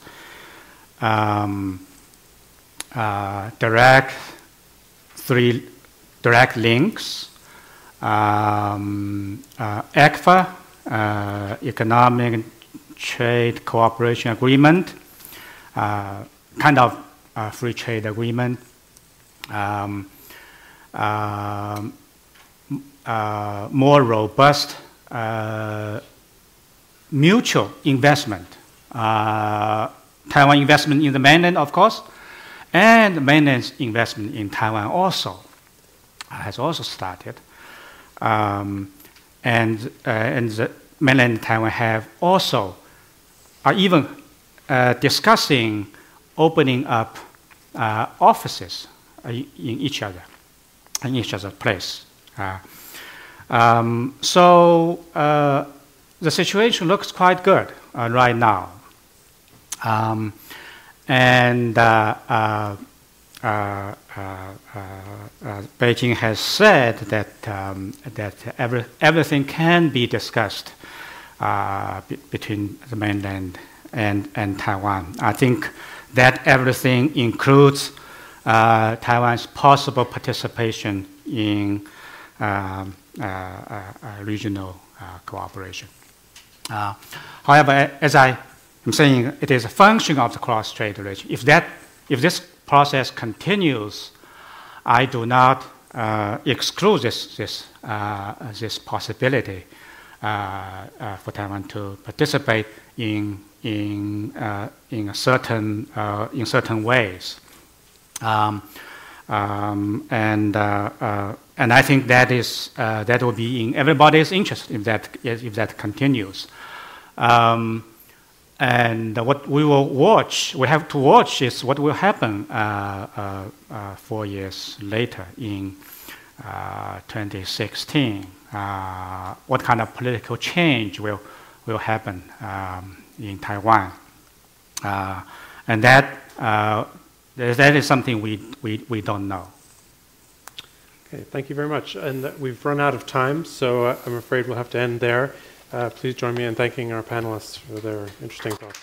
Direct links, ECFA, Economic Trade Cooperation Agreement, kind of free trade agreement, more robust mutual investment, Taiwan investment in the mainland, of course, and mainland's investment in Taiwan also has also started. And the mainland Taiwan have also are even discussing opening up offices in each other's place. So the situation looks quite good right now. Beijing has said that everything can be discussed between the mainland and Taiwan. I think that everything includes Taiwan's possible participation in regional cooperation. However, as I am saying, it is a function of the cross-strait relationship. If this process continues, I do not exclude this possibility for Taiwan to participate in certain ways. And I think that will be in everybody's interest if that continues. And what we have to watch is what will happen 4 years later in 2016. What kind of political change will happen in Taiwan? And that is something we don't know. Okay, thank you very much. And we've run out of time, so I'm afraid we'll have to end there. Please join me in thanking our panelists for their interesting talk.